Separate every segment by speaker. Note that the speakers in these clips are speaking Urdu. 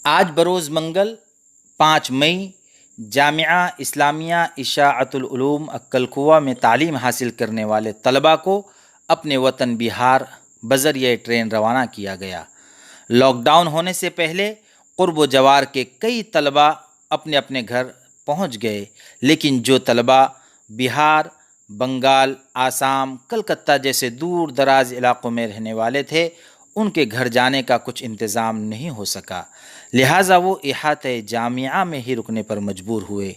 Speaker 1: آج بروز منگل 5 مئی جامعہ اسلامیہ اشاعت العلوم عکل کوہ میں تعلیم حاصل کرنے والے طلباء کو اپنے وطن بہار بذریعہ ٹرین روانہ کیا گیا۔ لاک ڈاؤن ہونے سے پہلے قرب و جوار کے کئی طلباء اپنے اپنے گھر پہنچ گئے، لیکن جو طلباء بہار، بنگال، آسام، کلکتہ جیسے دور دراز علاقوں میں رہنے والے تھے، ان کے گھر جانے کا کچھ انتظام نہیں ہو سکا، لہٰذا وہ احاطہ جامعہ میں ہی رکنے پر مجبور ہوئے۔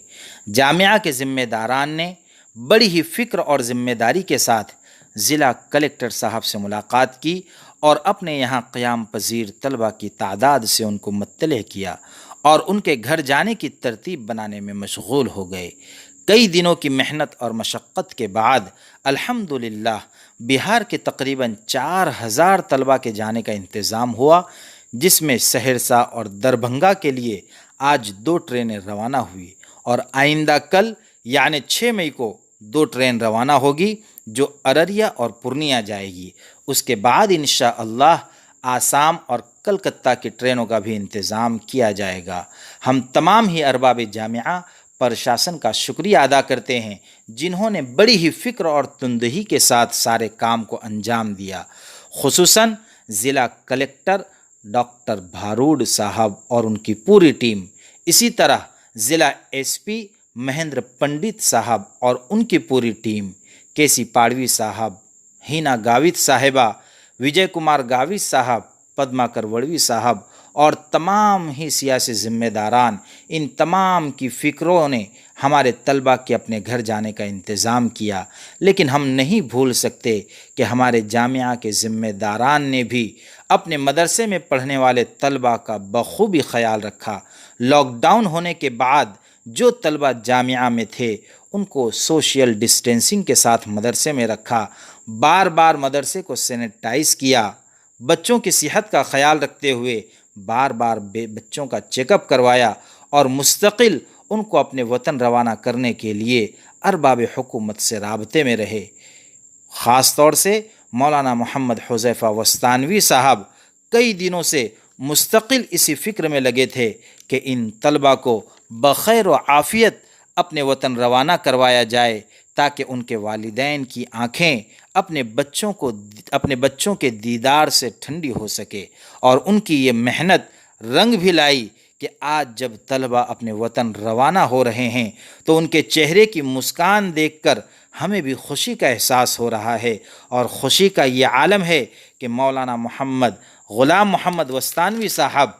Speaker 1: جامعہ کے ذمہ داران نے بڑی ہی فکر اور ذمہ داری کے ساتھ ضلع کلکٹر صاحب سے ملاقات کی اور اپنے یہاں قیام پذیر طلباء کی تعداد سے ان کو مطلع کیا اور ان کے گھر جانے کی ترتیب بنانے میں مشغول ہو گئے۔ کئی دنوں کی محنت اور مشقت کے بعد الحمدللہ بہار کے تقریباً 4000 طلباء کے جانے کا انتظام ہوا، جس میں سہرسہ اور دربھنگہ کے لیے آج 2 ٹرینیں روانہ ہوئی اور آئندہ کل یعنی 6 مئی کو 2 ٹرین روانہ ہوگی جو ارریہ اور پورنیہ جائے گی۔ اس کے بعد انشاءاللہ آسام اور کلکتہ کی ٹرینوں کا بھی انتظام کیا جائے گا۔ ہم تمام ہی ارباب جامعہ پرشاسن کا شکریہ ادا کرتے ہیں، جنہوں نے بڑی ہی فکر اور تندہی کے ساتھ سارے کام کو انجام دیا، خصوصاً ضلع کلکٹر ڈاکٹر بھاروڈ صاحب اور ان کی پوری ٹیم، اسی طرح ضلع ایس پی مہندر پنڈت صاحب اور ان کی پوری ٹیم، کے سی پاڑوی صاحب، ہینا گاوت صاحبہ، وجے کمار گاوت صاحب، پدما کروڑوی صاحب اور تمام ہی سیاسی ذمہ داران، ان تمام کی فکروں نے ہمارے طلباء کے اپنے گھر جانے کا انتظام کیا۔ لیکن ہم نہیں بھول سکتے کہ ہمارے جامعہ کے ذمہ داران نے بھی اپنے مدرسے میں پڑھنے والے طلباء کا بخوبی خیال رکھا۔ لاک ڈاؤن ہونے کے بعد جو طلباء جامعہ میں تھے ان کو سوشل ڈسٹینسنگ کے ساتھ مدرسے میں رکھا، بار بار مدرسے کو سینیٹائز کیا، بچوں کی صحت کا خیال رکھتے ہوئے بار بار بچوں کا چیک اپ کروایا اور مستقل ان کو اپنے وطن روانہ کرنے کے لیے ارباب حکومت سے رابطے میں رہے۔ خاص طور سے مولانا محمد حذیفہ وستانوی صاحب کئی دنوں سے مستقل اسی فکر میں لگے تھے کہ ان طلباء کو بخیر و عافیت اپنے وطن روانہ کروایا جائے، تاکہ ان کے والدین کی آنکھیں اپنے بچوں کے دیدار سے ٹھنڈی ہو سکے، اور ان کی یہ محنت رنگ بھی لائی کہ آج جب طلباء اپنے وطن روانہ ہو رہے ہیں تو ان کے چہرے کی مسکان دیکھ کر ہمیں بھی خوشی کا احساس ہو رہا ہے، اور خوشی کا یہ عالم ہے کہ مولانا غلام محمد وستانوی صاحب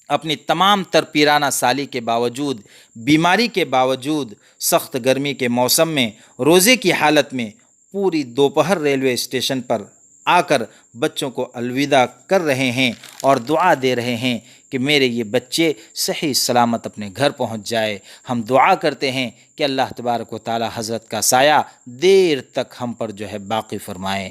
Speaker 1: اپنی تمام تر پیرانہ سالی کے باوجود، بیماری کے باوجود، سخت گرمی کے موسم میں روزے کی حالت میں پوری دوپہر ریلوے اسٹیشن پر آ کر بچوں کو الوداع کر رہے ہیں اور دعا دے رہے ہیں کہ میرے یہ بچے صحیح سلامت اپنے گھر پہنچ جائے۔ ہم دعا کرتے ہیں کہ اللہ تبارک و تعالی حضرت کا سایہ دیر تک ہم پر باقی فرمائے۔